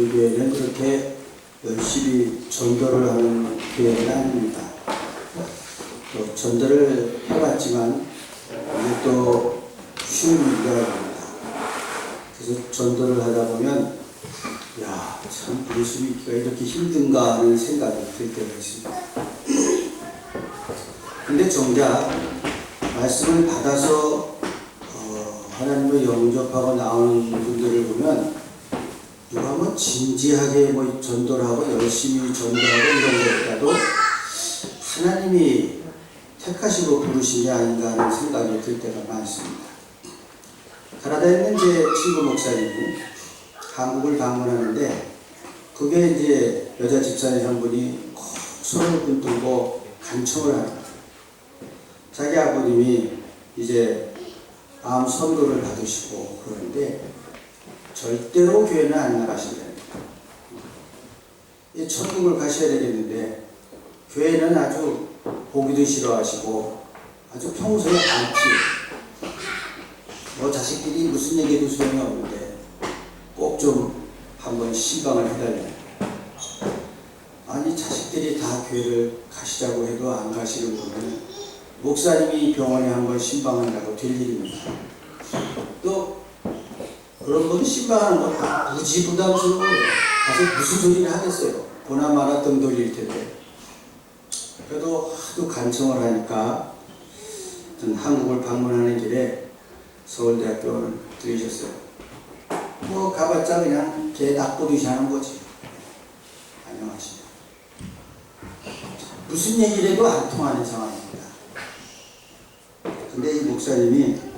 우리 교회는 그렇게 열심히 전도를 하는 교회는 아닙니다. 또 전도를 해봤지만 이게 또 쉬운 일이 아닙니다. 그래서 전도를 하다 보면 야, 참 예수 믿기가 이렇게 힘든가 하는 생각이 들 때가 있습니다. 근데 정작 말씀을 받아서 하나님을 영접하고 나오는 분들을 보면 누가 뭐 진지하게 뭐 전도를 하고 열심히 전도하고 이런 것보다도 하나님이 택하시고 부르신 게 아닌가 하는 생각이 들 때가 많습니다. 가나다에 있는 제 친구 목사님이 한국을 방문하는데 그게 이제 여자 집사님 한 분이 꼭 손을 붙들고 간청을 합니다. 자기 아버님이 이제 암 선고를 받으시고 그러는데 절대로 교회는 안 나가신답니다. 이 천국을 가셔야 되겠는데 교회는 아주 보기도 싫어하시고 아주 평소에 안티. 뭐 자식들이 무슨 얘기해도 소용이 없는데 꼭 좀 한번 신방을 해달라. 아니 자식들이 다 교회를 가시자고 해도 안 가시는 분은 목사님이 병원에 한번 신방한다고 될 일입니다. 또 그런 분 신방하는 건 다 무지부담스러워요. 가서 무슨 소리를 하겠어요. 보나마나 등 돌릴 텐데. 그래도 하도 간청을 하니까 한국을 방문하는 길에 서울대학교를 들으셨어요. 뭐 가봤자 그냥 개 닭보듯이 하는 거지. 안녕하십니까. 무슨 얘기를 해도 안 통하는 상황입니다. 근데 이 목사님이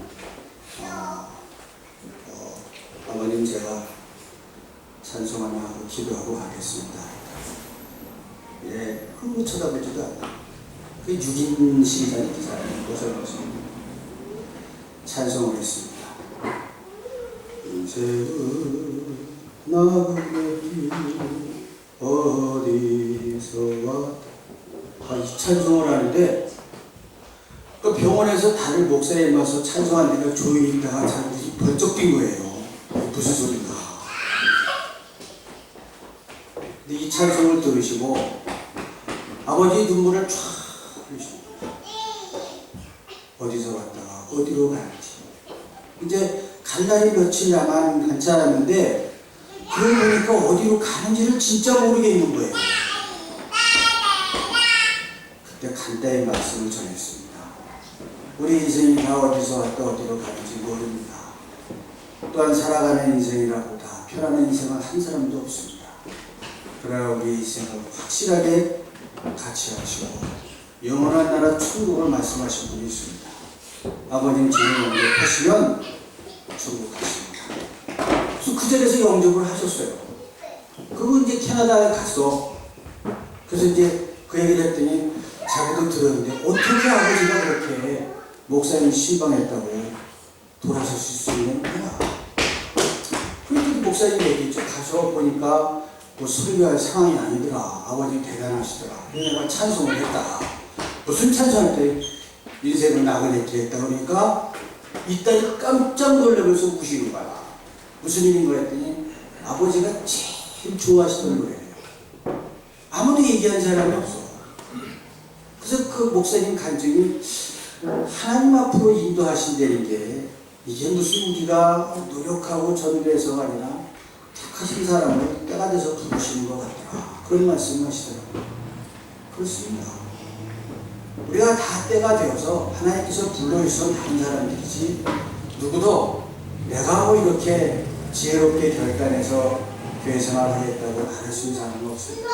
아버님 제가 찬송 하나 하고 기도하고 가겠습니다. 예, 그거 쳐다보지도 않아. 그 6인 시간이 그 사람이 모셔놓습니다. 찬송을 했습니다. 인생은 나그네 길 어디서 왔다. 이 찬송을 하는데 그 병원에서 다른 목사님 와서 찬송한 데가 조용히 있다가 자기 번쩍 뛴 거예요. 무슨 소린가. 근데 이 찬송을 들으시고 아버지 눈물을 쫙 흘리십니다. 어디서 왔다가 어디로 갈지. 이제 갈 날이 며칠 남았는데 괜찮았는데 그러고 보니까 어디로 가는지를 진짜 모르겠는 거예요. 그때 간단히 말씀을 전했습니다. 우리 인생이 다 어디서 왔다 어디로 가는지 모릅니다. 또한 살아가는 인생이라고 다 편안한 인생은 한 사람도 없습니다. 그러나 우리 인생을 확실하게 같이 하시고 영원한 나라 천국을 말씀하신 분이 있습니다. 아버님 지금 영접하시면 천국 가십니다. 그래서 그 자리에서 영접을 하셨어요. 그리고 이제 캐나다에 갔어. 그래서 이제 그 얘기를 했더니 자기도 들었는데 어떻게 아버지가 그렇게 목사님 신방했다고 돌아서실 수 있는 거야. 그래도 목사님 얘기했죠. 가서 보니까 뭐 설교할 상황이 아니더라. 아버지 대단하시더라. 그래서 내가 찬송을 했다. 무슨 찬송할 때 인생을 나그네게 했다 그러니까 이딸이 깜짝 놀라면서 우시는 거야. 무슨 일인 거야 했더니 아버지가 제일 좋아하시던 노래예요. 아무도 얘기한 사람이 없어. 그래서 그 목사님 간증이 하나님 앞으로 인도하신다는 게 이게 무슨 우리가 노력하고 전도해서가 아니라 택하신 사람을 때가 돼서 부르시는 것 같더라. 그런 말씀을 하시더라고요. 그렇습니다. 우리가 다 때가 되어서 하나님께서 불러주셔서 다른 사람들이지 누구도 내가 뭐 이렇게 지혜롭게 결단해서 교회 생활하겠다고 가를 수 있는 사람은 없습니다.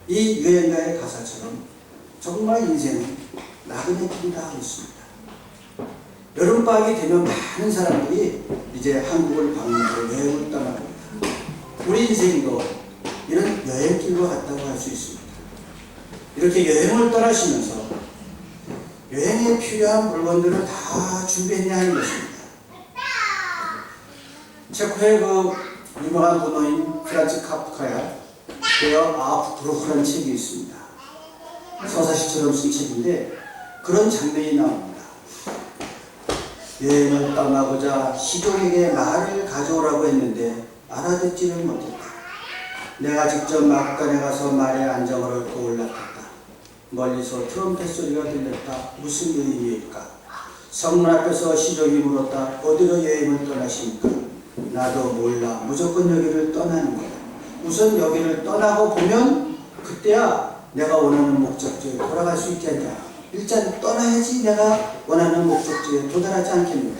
이 유행가의 가사처럼 정말 인생은 나그네 길이라 하고 있습니다. 여름방학이 되면 많은 사람들이 이제 한국을 방문하고 여행을 떠납니다. 우리 인생도 이런 여행길과 같다고 할 수 있습니다. 이렇게 여행을 떠나시면서 여행에 필요한 물건들을 다 준비했냐 하는 것입니다. 체코의 그 유명한 문어인 프란츠 카프카야 베어 아프 브로크라는 책이 있습니다. 서사시처럼 쓴 책인데 그런 장면이 나옵니다. 여행을 떠나고자 시종에게 말을 가져오라고 했는데 알아듣지를 못했다. 내가 직접 막간에 가서 말의 안정을 얻고 올라갔다. 멀리서 트럼펫 소리가 들렸다. 무슨 의미일까? 성문 앞에서 시족이 물었다. 어디로 여행을 떠나십니까? 나도 몰라. 무조건 여기를 떠나는 거야. 우선 여기를 떠나고 보면 그때야 내가 원하는 목적지에 돌아갈 수 있지 않냐. 일단 떠나야지 내가 원하는 목적지에 도달하지 않겠느냐.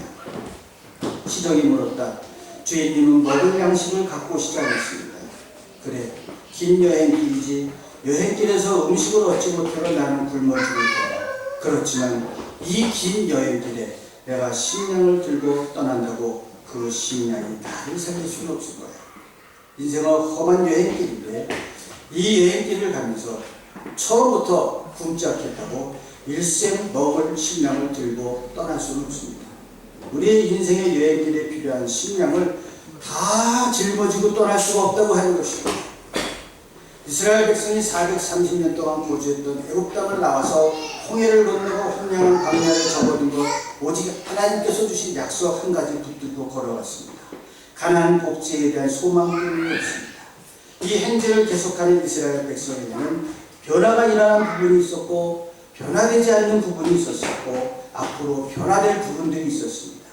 시족이 물었다. 주인님은 먹을 양식을 갖고 오시지 않았습니다. 그래, 긴 여행길이지. 여행길에서 음식을 얻지 못하러 나는 굶어 죽을 거야. 그렇지만 이 긴 여행길에 내가 식량을 들고 떠난다고 그 식량이 나를 살릴 수는 없을 거야. 인생은 험한 여행길인데 이 여행길을 가면서 처음부터 굶지 않겠다고 일생 먹을 식량을 들고 떠날 수는 없습니다. 우리의 인생의 여행길에 필요한 식량을 다 짊어지고 떠날 수가 없다고 하는 것입니다. 이스라엘 백성이 430년 동안 거주했던 애굽 땅을 나와서 홍해를 건너고 황량한 광야를 접어든 것 오직 하나님께서 주신 약속 한 가지 붙들고 걸어왔습니다. 가나안 복지에 대한 소망뿐이었습니다. 이 행진을 계속하는 이스라엘 백성에게는 변화가 일어난 부분이 있었고 변화되지 않는 부분이 있었고 앞으로 변화될 부분들이 있었습니다.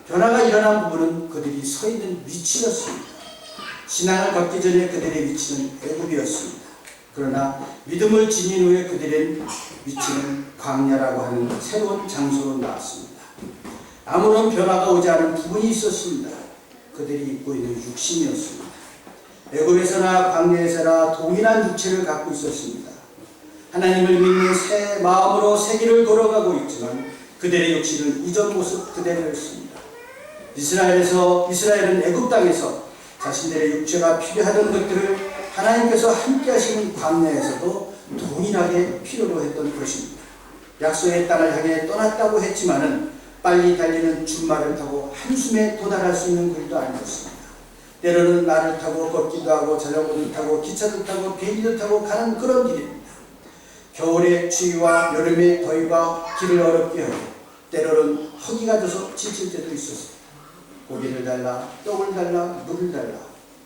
변화가 일어난 부분은 그들이 서 있는 위치였습니다. 신앙을 갖기 전에 그들의 위치는 애굽이었습니다. 그러나 믿음을 지닌 후에 그들의 위치는 광야라고 하는 새로운 장소로 나왔습니다. 아무런 변화가 오지 않은 부분이 있었습니다. 그들이 입고 있는 육신이었습니다. 애굽에서나 광야에서나 동일한 육체를 갖고 있었습니다. 하나님을 믿는 새 마음으로 새 길을 걸어가고 있지만 그들의 육신은 이전 모습 그대로였습니다. 이스라엘은 애굽 땅에서 자신들의 육체가 필요하던 것들을 하나님께서 함께 하시는 광야에서도 동일하게 필요로 했던 것입니다. 약속의 땅을 향해 떠났다고 했지만은 빨리 달리는 준말을 타고 한숨에 도달할 수 있는 길도 아니었습니다. 때로는 말을 타고 걷기도 하고 자전거를 타고 기차를 타고 비행기를 타고 가는 그런 길입니다. 겨울의 추위와 여름의 더위가 길을 어렵게 하고 때로는 허기가 져서 지칠 때도 있었습니다. 고기를 달라, 떡을 달라, 물을 달라.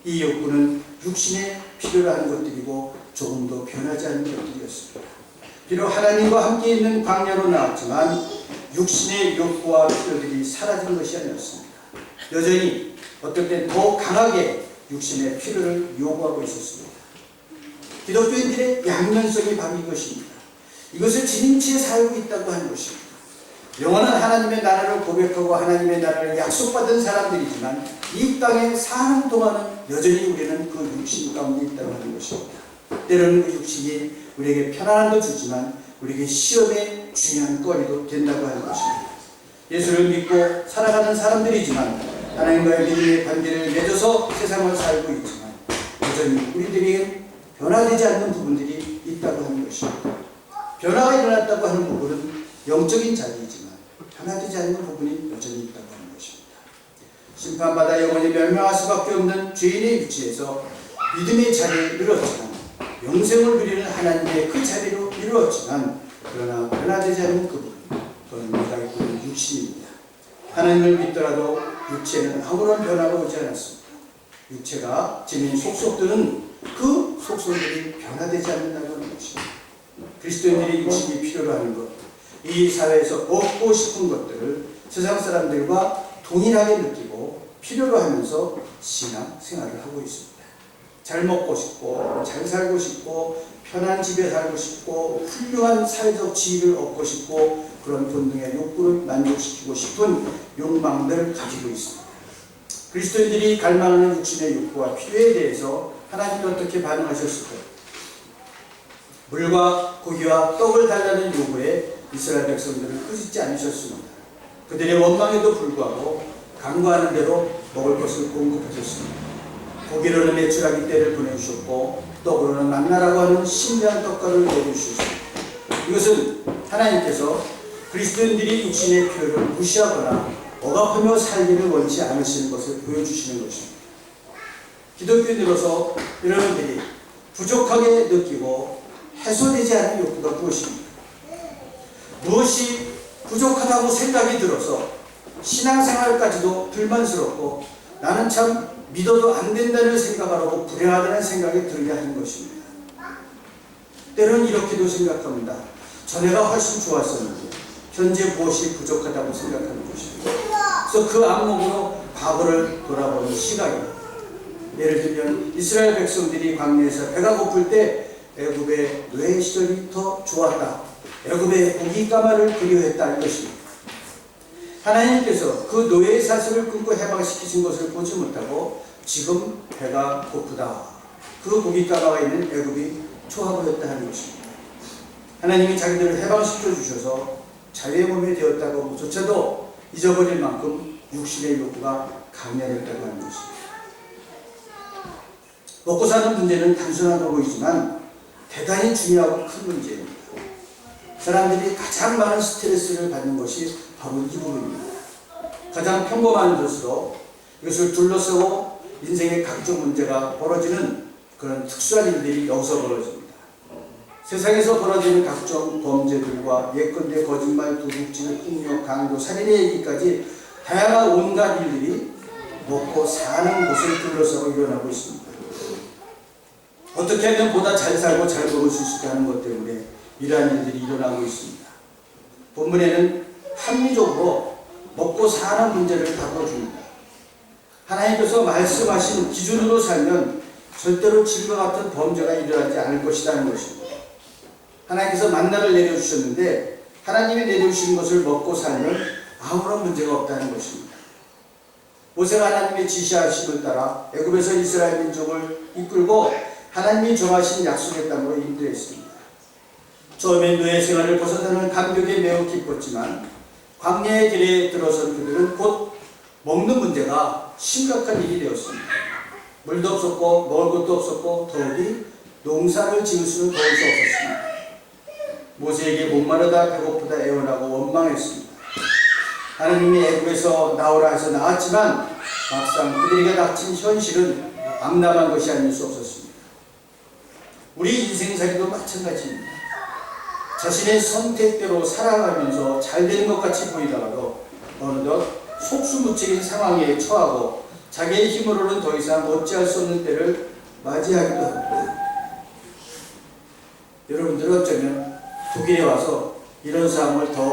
이 욕구는 육신에 필요로 하는 것들이고 조금도 변하지 않는 것들이었습니다. 비록 하나님과 함께 있는 광야로 나왔지만 육신의 욕구와 필요들이 사라진 것이 아니었습니다. 여전히 어떨 땐 더 강하게 육신의 필요를 요구하고 있었습니다. 기독교인들의 양면성이 바로 이것입니다. 이것을 지닌 채 살고 있다고 하는 것입니다. 영원한 하나님의 나라를 고백하고 하나님의 나라를 약속받은 사람들이지만 이 땅에 사는 동안은 여전히 우리는 그 육신 가운데 있다고 하는 것입니다. 때로는 그 육신이 우리에게 편안함도 주지만 우리에게 시험의 중요한 거리도 된다고 하는 것입니다. 예수를 믿고 살아가는 사람들이지만 하나님과의 믿음의 관계를 맺어서 세상을 살고 있지만 여전히 우리들에게 변화되지 않는 부분들이 있다고 하는 것입니다. 변화가 일어났다고 하는 부분은 영적인 자리이지만 변화되지 않는 부분이 여전히 있다고 하는 것입니다. 심판받아 영원히 멸망할 수밖에 없는 죄인의 위치에서 믿음의 자리에 이르렀지만 영생을 누리는 하나님의 그 자리로 이루었지만 그러나 변화되지 않는 그 부분 또는 우리가 입고 있는 육신입니다. 하나님을 믿더라도 육체는 아무런 변화가 오지 않았습니다. 육체가 지닌 속속들은 그 속속들이 변화되지 않는다고 하는 것입니다. 그리스도인들이 육신이 필요로 하는 것, 이 사회에서 얻고 싶은 것들을 세상 사람들과 동일하게 느끼고 필요로 하면서 신앙 생활을 하고 있습니다. 잘 먹고 싶고 잘 살고 싶고 편한 집에 살고 싶고 훌륭한 사회적 지위를 얻고 싶고 그런 본능의 욕구를 만족시키고 싶은 욕망들을 가지고 있습니다. 그리스도인들이 갈망하는 육신의 욕구와 필요에 대해서 하나님은 어떻게 반응하셨을까요? 물과 고기와 떡을 달라는 요구에 이스라엘 백성들을 꾸짖지 않으셨습니다. 그들의 원망에도 불구하고 간구하는 대로 먹을 것을 공급하셨습니다. 고기로는 메추라기 떼를 보내주셨고 떡으로는 만나라고 하는 신비한 떡가루를 내주셨습니다. 이것은 하나님께서 그리스도인들이 육신의 필요를 무시하거나 억압하며 살기를 원치 않으시는 것을 보여주시는 것입니다. 기독교인으로서 여러분들이 부족하게 느끼고 해소되지 않은 욕구가 무엇입니까? 무엇이 부족하다고 생각이 들어서 신앙생활까지도 불만스럽고 나는 참 믿어도 안 된다는 생각하고 불행하다는 생각이 들게 하는 것입니다. 때로는 이렇게도 생각합니다. 전에가 훨씬 좋았었는데 현재 무엇이 부족하다고 생각하는 것입니다. 그래서 그 악몽으로 과거를 돌아보는 시각입니다. 예를 들면 이스라엘 백성들이 광야에서 배가 고플 때 애굽의 노예 시절이 더 좋았다. 애굽의 고기 까마를 그리워했다 이것입니다. 하나님께서 그 노예의 사슬을 끊고 해방시키신 것을 보지 못하고 지금 배가 고프다. 그 고기 까마가 있는 애굽이 좋아 보였다 하는 것입니다. 하나님이 자기들을 해방시켜 주셔서 자유의 몸이 되었다고 조차도 잊어버릴 만큼 육신의 욕구가 강렬했다고 하는 것입니다. 먹고 사는 문제는 단순하다고 보이지만 대단히 중요하고 큰 문제입니다. 사람들이 가장 많은 스트레스를 받는 것이 바로 이 부분입니다. 가장 평범한 것으로 이것을 둘러싸고 인생의 각종 문제가 벌어지는 그런 특수한 일들이 여기서 벌어집니다. 세상에서 벌어지는 각종 범죄들과 예컨대 거짓말, 도둑질, 폭력, 강도, 살인의 얘기까지 다양한 온갖 일들이 먹고 사는 곳을 둘러싸고 일어나고 있습니다. 어떻게 하면 보다 잘 살고 잘 먹을 수 있을까 하는 것 때문에 이러한 일들이 일어나고 있습니다. 본문에는 합리적으로 먹고 사는 문제를 다뤄줍니다. 하나님께서 말씀하신 기준으로 살면 절대로 지금과 같은 범죄가 일어나지 않을 것이라는 것입니다. 하나님께서 만나를 내려주셨는데 하나님이 내려주신 것을 먹고 살면 아무런 문제가 없다는 것입니다. 모세가 하나님의 지시하심을 따라 애굽에서 이스라엘 민족을 이끌고 하나님이 정하신 약속의 땅으로 인도했습니다. 처음엔 노예 생활을 벗어나는 감격에 매우 기뻤지만 광야의 길에 들어선 그들은 곧 먹는 문제가 심각한 일이 되었습니다. 물도 없었고 먹을 것도 없었고 더욱이 농사를 지을 수는 더울 수 없었습니다. 모세에게 목마르다 배고프다 애원하고 원망했습니다. 하나님이 애굽에서 나오라 해서 나왔지만 막상 그들에게 닥친 현실은 암담한 것이 아닐 수 없었습니다. 우리 인생살이도 마찬가지입니다. 자신의 선택대로 살아가면서 잘 되는 것 같이 보이다가도 어느덧 속수무책인 상황에 처하고 자기의 힘으로는 더 이상 어찌할 수 없는 때를 맞이하기도 합니다. 여러분들은 어쩌면 독일에 와서 이런 상황을 더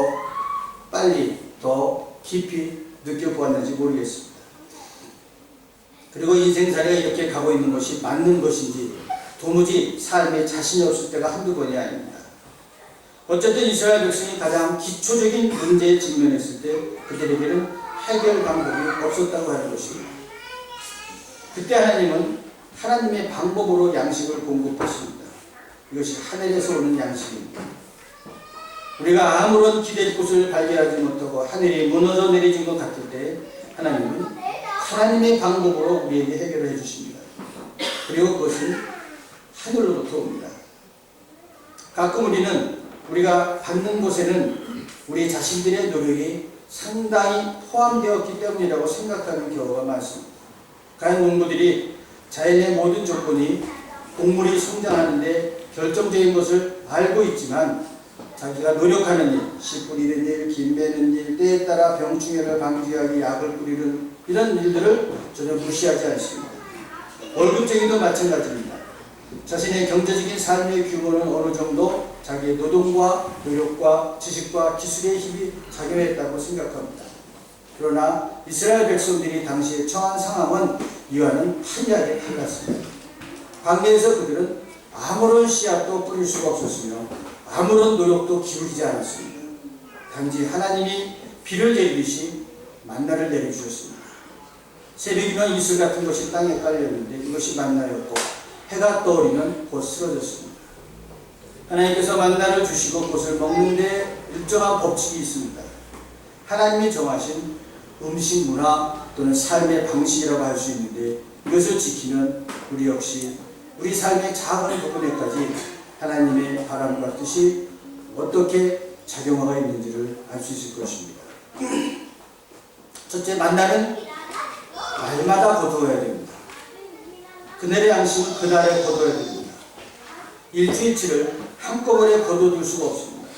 빨리 더 깊이 느껴보았는지 모르겠습니다. 그리고 인생살이가 이렇게 가고 있는 것이 맞는 것인지 도무지 삶에 자신이 없을 때가 한두 번이 아닙니다. 어쨌든 이스라엘 백성이 가장 기초적인 문제에 직면했을 때 그들에게는 해결 방법이 없었다고 하는 것입니다. 그때 하나님은 하나님의 방법으로 양식을 공급했습니다. 이것이 하늘에서 오는 양식입니다. 우리가 아무런 기댈 곳을 발견하지 못하고 하늘이 무너져 내려진 것 같을 때 하나님은 하나님의 방법으로 우리에게 해결을 해주십니다. 그리고 그것은 하늘로부터 옵니다. 가끔 우리가 받는 것에는 우리 자신들의 노력이 상당히 포함되었기 때문이라고 생각하는 경우가 많습니다. 과연 농부들이 자연의 모든 조건이 곡물이 성장하는데 결정적인 것을 알고 있지만 자기가 노력하는 일, 씨 뿌리는 일, 김 매는 일, 때에 따라 병충해를 방지하기 약을 뿌리는 이런 일들을 전혀 무시하지 않습니다. 월급쟁이도 마찬가지입니다. 자신의 경제적인 삶의 규모는 어느 정도 자기의 노동과 노력과 지식과 기술의 힘이 작용했다고 생각합니다. 그러나 이스라엘 백성들이 당시에 처한 상황은 이와는 한약에 달랐습니다. 광야에서 그들은 아무런 씨앗도 뿌릴 수가 없었으며 아무런 노력도 기울이지 않았습니다. 단지 하나님이 비를 내리듯이 만나를 내려주셨습니다. 새벽이면 이슬 같은 것이 땅에 깔렸는데 이것이 만나였고 해가 떠오르면 곧 쓰러졌습니다. 하나님께서 만나를 주시고 그것을 먹는데 일정한 법칙이 있습니다. 하나님이 정하신 음식 문화 또는 삶의 방식이라고 할 수 있는데 이것을 지키면 우리 역시 우리 삶의 작은 부분에까지 하나님의 바람과 뜻이 어떻게 작용하고 있는지를 알 수 있을 것입니다. 첫째, 만나는 날마다 거두어야 됩니다. 그날의 양식은 그날에 거둬야 됩니다. 일주일치를 한꺼번에 거둬둘 수가 없습니다.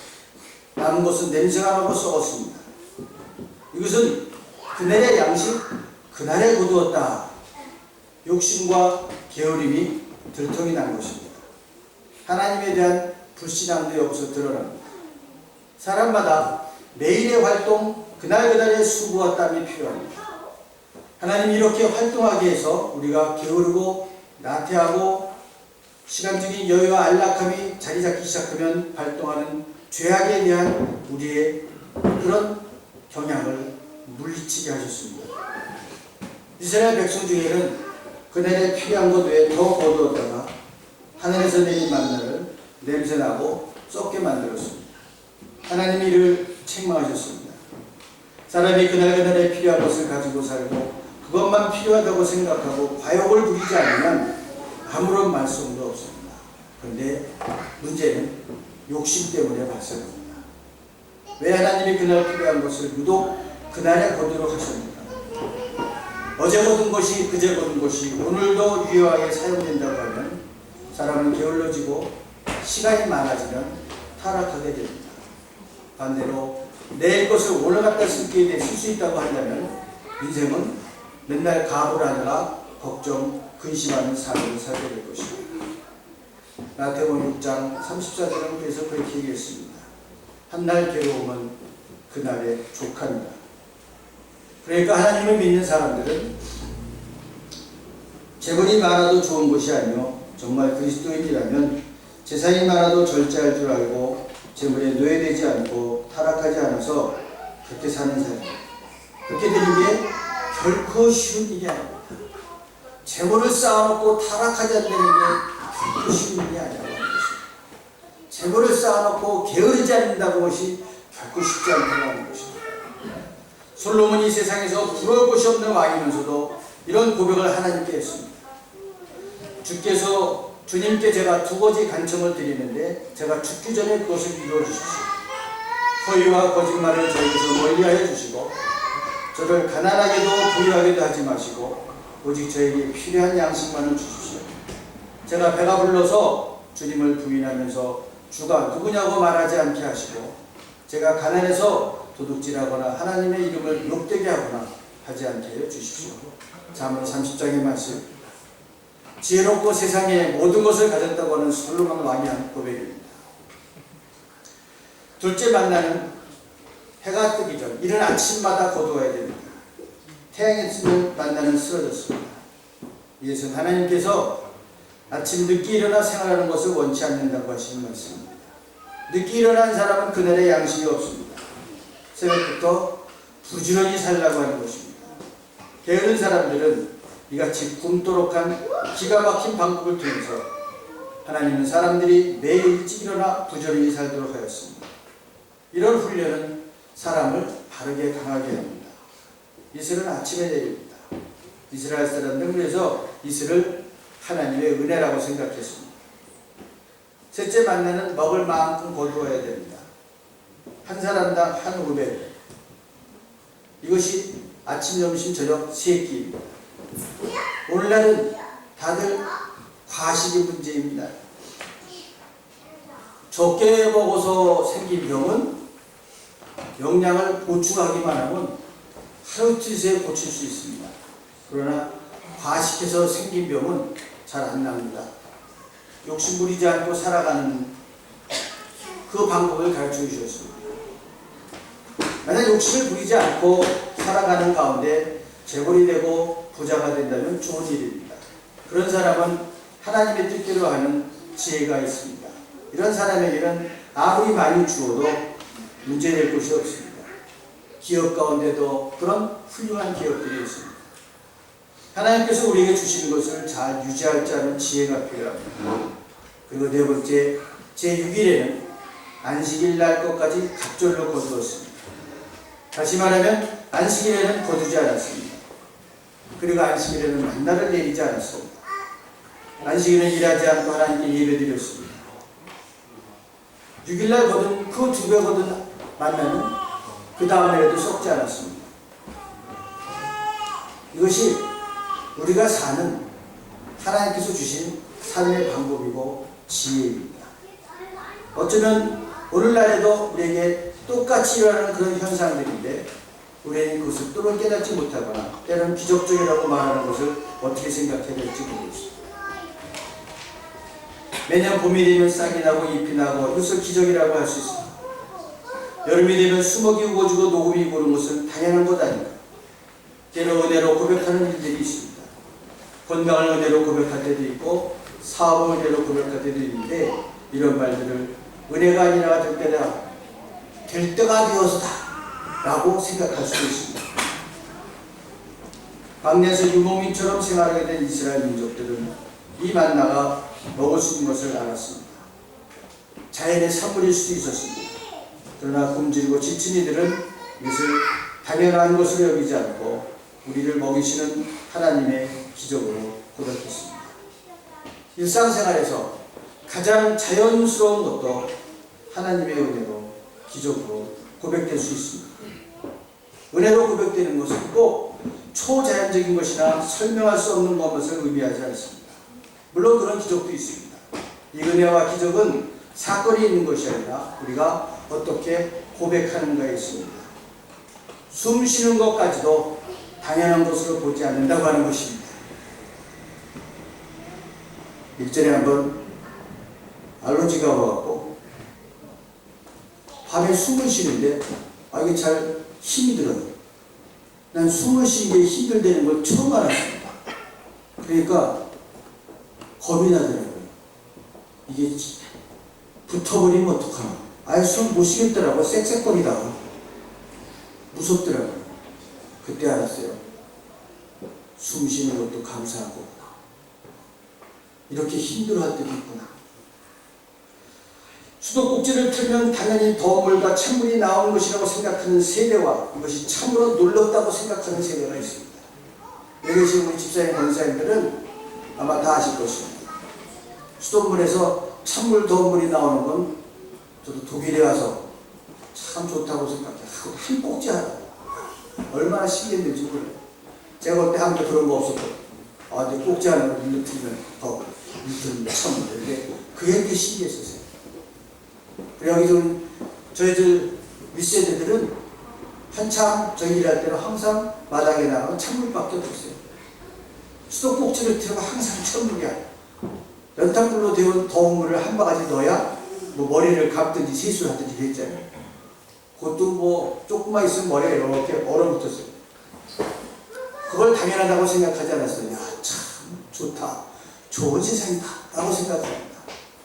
남은 것은 냄새가 나고 썩었습니다. 이것은 그날의 양식 그날에 거두었다. 욕심과 게으름이 들통이 난 것입니다. 하나님에 대한 불신앙도 여기서 드러납니다. 사람마다 매일의 활동, 그날그날의 수고와 땀이 필요합니다. 하나님이 이렇게 활동하기 위해서 우리가 게으르고 나태하고 시간적인 여유와 안락함이 자리 잡기 시작하면 발동하는 죄악에 대한 우리의 그런 경향을 물리치게 하셨습니다. 이스라엘 백성 중에는 그날에 필요한 것 외에 더 거두었다가 하늘에서 내린 만나를 냄새나고 썩게 만들었습니다. 하나님이 이를 책망하셨습니다. 사람이 그날그날에 필요한 것을 가지고 살고 그것만 필요하다고 생각하고 과욕을 부리지 않으면 아무런 말씀도 없습니다. 그런데 문제는 욕심 때문에 발생합니다. 왜 하나님이 그날 필요한 것을 유독 그날에 거두도록 하십니까? 어제 거둔 것이 그제 거둔 것이 오늘도 유효하게 사용된다고 하면 사람은 게을러지고 시간이 많아지면 타락하게 됩니다. 반대로 내일 것을 오늘 갖다 쓸 수 있다고 한다면 인생은 맨날 가부를 하느라 걱정, 근심하는 삶을 살게 될 것입니다. 마태복음 6장 34절은 그래서 그렇게 얘기했습니다. 한날 괴로움은 그날의 족합니다. 그러니까 하나님을 믿는 사람들은 재물이 많아도 좋은 것이 아니요 정말 그리스도인이라면 재산이 많아도 절제할 줄 알고 재물에 노예되지 않고 타락하지 않아서 그렇게 사는 사람. 그렇게 되는 게 결코 쉬운 일이 아닙니다. 재물을 쌓아놓고 타락하지 않는 게 결코 쉬운 일이 아니라고 하는 것입니다. 재물을 쌓아놓고 게으르지 않는다는 것이 결코 쉽지 않다고 하는 것입니다. 솔로몬이 세상에서 부러울 것이 없는 왕이면서도 이런 고백을 하나님께 했습니다. 주께서 주님께 제가 두 가지 간청을 드리는데 제가 죽기 전에 그것을 이루어 주십시오. 허위와 거짓말을 저에게서 멀리하여 주시고 저를 가난하게도 부유하게도 하지 마시고 오직 저에게 필요한 양식만을 주십시오. 제가 배가 불러서 주님을 부인하면서 주가 누구냐고 말하지 않게 하시고 제가 가난해서 도둑질하거나 하나님의 이름을 욕되게 하거나 하지 않게 해 주십시오. 잠언 30장의 말씀. 지혜롭고 세상에 모든 것을 가졌다고 하는 솔로몬 왕이 한 고백입니다. 둘째 만나는 해가 뜨기 전 이른 아침마다 거두어야 됩니다. 태양이 뜨면 만나는 쓰러졌습니다. 이것은 하나님께서 아침 늦게 일어나 생활하는 것을 원치 않는다고 하시는 말씀입니다. 늦게 일어난 사람은 그날의 양식이 없습니다. 새벽부터 부지런히 살라고 하는 것입니다. 게으른 사람들은 이같이 굶도록 한 기가 막힌 방법을 통해서 하나님은 사람들이 매일 일찍 일어나 부지런히 살도록 하였습니다. 이런 훈련은 사람을 바르게 강하게 합니다. 이슬은 아침에 내립니다. 이스라엘 사람들은 그래서 이슬을 하나님의 은혜라고 생각했습니다. 셋째 만나는 먹을 만큼 거두어야 됩니다. 한 사람당 한 우베. 이것이 아침, 점심, 저녁 세 끼입니다. 오늘날은 다들 과식이 문제입니다. 적게 먹어서 생긴 병은 영양을 보충하기만 하면 하루 이틀 고칠 수 있습니다. 그러나 과식해서 생긴 병은 잘 안 납니다. 욕심 부리지 않고 살아가는 그 방법을 가르쳐 주셨습니다. 만약 욕심을 부리지 않고 살아가는 가운데 재벌이 되고 부자가 된다면 좋은 일입니다. 그런 사람은 하나님의 뜻대로 하는 지혜가 있습니다. 이런 사람에게는 아무리 많이 주어도 문제될 것이 없습니다. 기업 가운데도 그런 훌륭한 기업들이 있습니다. 하나님께서 우리에게 주시는 것을 잘 유지할 줄 아는 지혜가 필요합니다. 그리고 네 번째, 제6일에는 안식일 날 것까지 갑절로 거두었습니다. 다시 말하면 안식일에는 거두지 않았습니다. 그리고 안식일에는 만나를 내리지 않았습니다. 안식일은 일하지 않고 하나님께 예배드렸습니다. 6일날 거둔 그 두 배 거둔 만나는 그 다음 날에도 썩지 않았습니다. 이것이 우리가 사는 하나님께서 주신 삶의 방법이고 지혜입니다. 어쩌면 오늘날에도 우리에게 똑같이 일어나는 그런 현상들인데 우리는 그것을 또는 깨닫지 못하거나 때로는 기적적이라고 말하는 것을 어떻게 생각해야 될지 모르겠습니다. 매년 봄이 되면 싹이 나고 잎이 나고 이것을 기적이라고 할 수 있습니다. 여름이 되면 수목이 우거지고 녹음이 고른 것은 당연한 것 아닌가. 때로 은혜로 고백하는 일들이 있습니다. 건강을 은혜로 고백할 때도 있고 사업을 은혜로 고백할 때도 있는데 이런 말들을 은혜가 아니라 될 때가 되어서다 라고 생각할 수도 있습니다. 광야에서 유목민처럼 생활하게 된 이스라엘 민족들은 이 만나가 먹을 수 있는 것을 알았습니다. 자연의 산물일 수도 있었습니다. 그러나 굶주리고 지친 이들은 이것을 당연한 것으로 여기지 않고 우리를 먹이시는 하나님의 기적으로 고백했습니다. 일상생활에서 가장 자연스러운 것도 하나님의 은혜로 기적으로 고백될 수 있습니다. 은혜로 고백되는 것은 꼭 초자연적인 것이나 설명할 수 없는 것을 의미하지 않습니다. 물론 그런 기적도 있습니다. 이 은혜와 기적은 사건이 있는 것이 아니라 우리가 어떻게 고백하는가에 있습니다. 숨 쉬는 것까지도 당연한 것으로 보지 않는다고 하는 것입니다. 일전에 한번 알러지가 와갖고 밤에 숨을 쉬는데 이게 잘 힘이 들어요. 난 숨을 쉬는 게 힘들다는 걸 처음 알았습니다. 그러니까 겁이 나더라고요. 이게 붙어버리면 어떡하나. 아예 숨 못 쉬겠더라고. 쌕쌕거리다가 무섭더라고요. 그때 알았어요. 숨 쉬는 것도 감사한 거구나. 이렇게 힘들어할 때도 있구나. 수도꼭지를 틀면 당연히 더물과 찬물이 나오는 것이라고 생각하는 세대와 이것이 참으로 놀랍다고 생각하는 세대가 있습니다. 여기 계신 우리 집사님, 권사님들은 아마 다 아실 것입니다. 수돗물에서 찬물, 더물이 나오는 건 저도 독일에 가서 참 좋다고 생각해요. 한 꼭지 하나. 얼마나 신기했는지 몰라요. 제가 그때 한때 그런 거 없었거든요. 근데 꼭지 하나를 물로 틀면 물틀면 찬물. 근데 그게 이렇게 신기했었어요. 그리고 여기 저희들 윗세대들은 한참 저희 일할 때는 항상 마당에 나가면 찬물밖에 없었어요. 수도꼭지를 틀면 항상 찬물이야. 연탄불로 데운 더운 물을 한 바가지 넣어야 머리를 감든지 세수를 하든지 했잖아요. 그것도 조금만 있으면 머리가 이렇게 얼어붙었어요. 그걸 당연하다고 생각하지 않았어요. 참 좋다. 좋은 세상이다. 라고 생각합니다.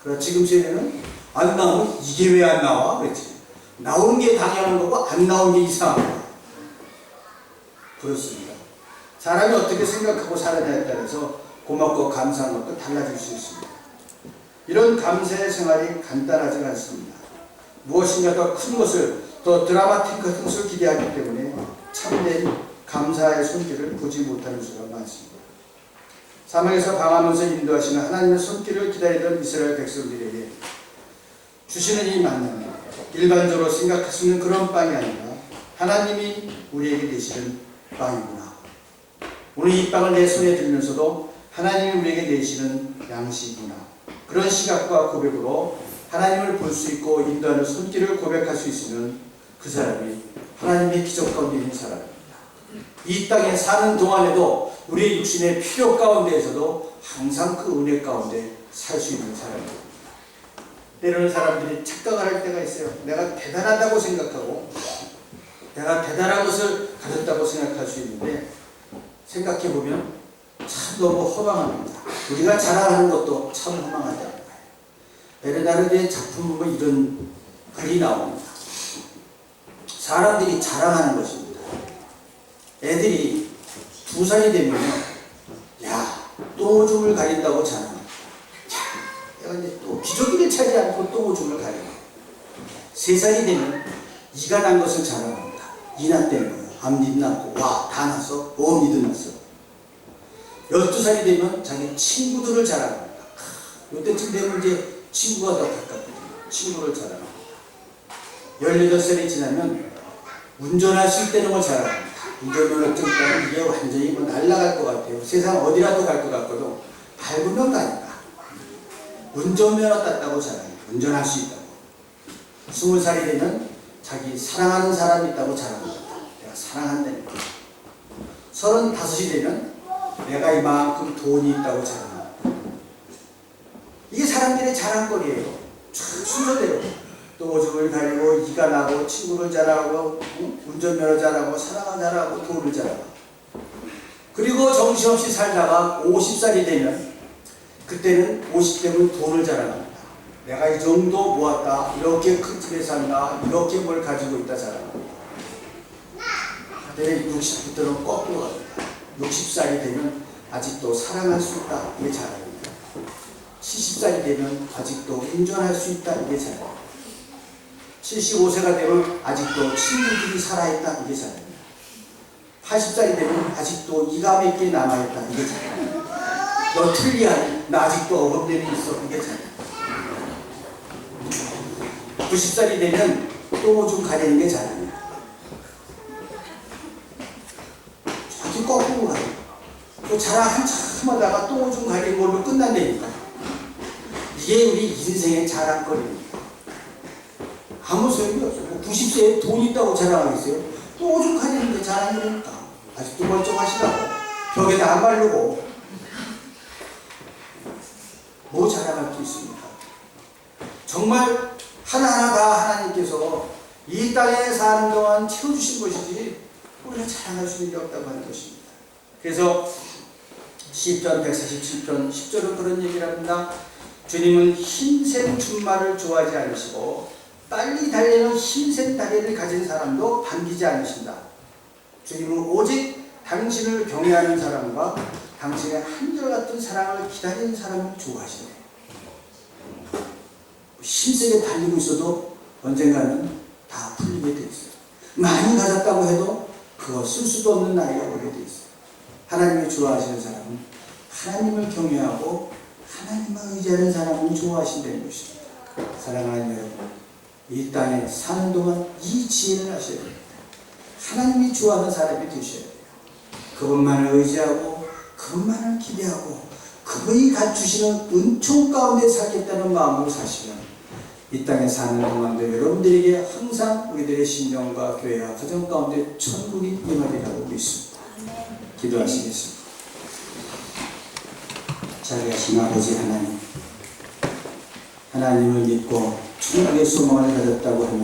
그러나 지금 세대는 안 나오면 이게 왜 안 나와? 그랬지. 나오는 게 당연한 거고 안 나오는 게 이상한 거야. 그렇습니다. 사람이 어떻게 생각하고 살아냐에 따라서 고맙고 감사한 것도 달라질 수 있습니다. 이런 감사의 생활이 간단하지 않습니다. 무엇인가 더 큰 것을, 더 드라마틱 같은 것을 기대하기 때문에 참된 감사의 손길을 보지 못하는 수가 많습니다. 사막에서 방하면서 인도하시는 하나님의 손길을 기다리던 이스라엘 백성들에게 주시는 이 만나는 일반적으로 생각할 수 있는 그런 빵이 아니라 하나님이 우리에게 내시는 빵이구나. 오늘 이 빵을 내 손에 들면서도 하나님이 우리에게 내시는 양식이구나. 그런 시각과 고백으로 하나님을 볼 수 있고 인도하는 손길을 고백할 수 있으면 그 사람이 하나님의 기적 가운데 있는 사람입니다. 이 땅에 사는 동안에도 우리의 육신의 필요 가운데에서도 항상 그 은혜 가운데 살 수 있는 사람입니다. 때로는 사람들이 착각을 할 때가 있어요. 내가 대단하다고 생각하고 내가 대단한 것을 가졌다고 생각할 수 있는데 생각해보면 참 너무 허망합니다. 우리가 자랑하는 것도 참 허망하다는 거예요. 베르나르드의 작품 보면 이런 글이 나옵니다. 사람들이 자랑하는 것입니다. 애들이 2살이 되면 똥오줌을 가린다고 자랑합니다. 내가 이제 또 기저귀를 차지 않고 똥오줌을 가립니다. 3살이 되면 이가 난 것을 자랑합니다. 이 났다는 거예요. 앞니도 났고 다 났어. 어미도 났어. 12살이 되면 자기 친구들을 자랑합니다. 이때쯤 되면 이제 친구가 더 가깝거든요. 친구를 자랑합니다. 18살이 지나면 운전할 수 있다는 걸 자랑합니다. 운전면허증 따면 이게 완전히 날아갈 것 같아요. 세상 어디라도 갈 것 같거든. 밟으면 가니까. 운전면허 땄다고 자랑해요. 운전할 수 있다고. 20살이 되면 자기 사랑하는 사람이 있다고 자랑합니다. 내가 사랑한다니까. 35이 되면 내가 이만큼 돈이 있다고 자랑합니다. 이게 사람들의 자랑거리예요. 순서대로. 또 오줌을 가리고 이가 나고 친구를 자랑하고 운전면허 자랑하고 사랑을 자랑하고 돈을 자랑하고, 그리고 정신없이 살다가 50살이 되면 그때는 50대면 돈을 자랑합니다. 내가 이 정도 모았다, 이렇게 큰 집에 산다, 이렇게 뭘 가지고 있다 자랑합니다. 그때 60부터는 거꾸로 갑니다. 60살이 되면 아직도 사랑할 수 있다, 이게 자랑입니다. 70살이 되면 아직도 운전할 수 있다, 이게 자랑입니다. 75세가 되면 아직도 친구들이 살아있다, 이게 자랑입니다. 80살이 되면 아직도 이가 몇 개 남아있다, 이게 자랑입니다. 너 틀리야, 나 아직도 어금니이 있어, 이게 자랑입니다. 90살이 되면 또 좀 가리는 게 자랑입니다. 저기 거꾸로 가요. 또 자랑 한참 하다가 또 좀 가리는 걸로 끝난다니까. 이게 우리 인생의 자랑거리입니다. 아무 소용이 없어요. 90세에 돈 있다고 자랑하겠어요? 또 좀 가리는 게 자랑이니까. 아직도 멀쩡하시다고. 벽에다 안 바르고. 뭐 자랑할 게 있습니까? 정말 하나하나 다 하나님께서 이 땅에 사는 동안 채워주신 것이지 우리가 자랑할 수 있는 게 없다고 하는 것입니다. 그래서 시편 147편 10절은 그런 얘기를 합니다. 주님은 힘센 준말을 좋아하지 않으시고 빨리 달리는 힘센 다리를 가진 사람도 반기지 않으신다. 주님은 오직 당신을 경외하는 사람과 당신의 한결같은 사랑을 기다리는 사람을 좋아하시네요. 힘세게 달리고 있어도 언젠가는 다 풀리게 돼 있어요. 많이 가졌다고 해도 그거 쓸 수도 없는 나이가 오게 돼 있어요. 하나님을 좋아하시는 사람은 하나님을 경외하고 하나님을 의지하는 사람을 좋아하신다는 것입니다. 사랑하는 여러분, 이 땅에 사는 동안 이 지혜를 하셔야 됩니다. 하나님이 좋아하는 사람이 되셔야 돼요. 그분만을 의지하고 그분만을 기대하고 그분이 갖추시는 은총 가운데 살겠다는 마음으로 사시면 이 땅에 사는 동안도 여러분들에게 항상 우리들의 신령과 교회와 가정 가운데 천국이 임하리라고 믿습니다. 기도하시겠습니다. 자비하신 아버지 하나님, 하나님을 믿고 천국의 소망을 가졌다고 하면서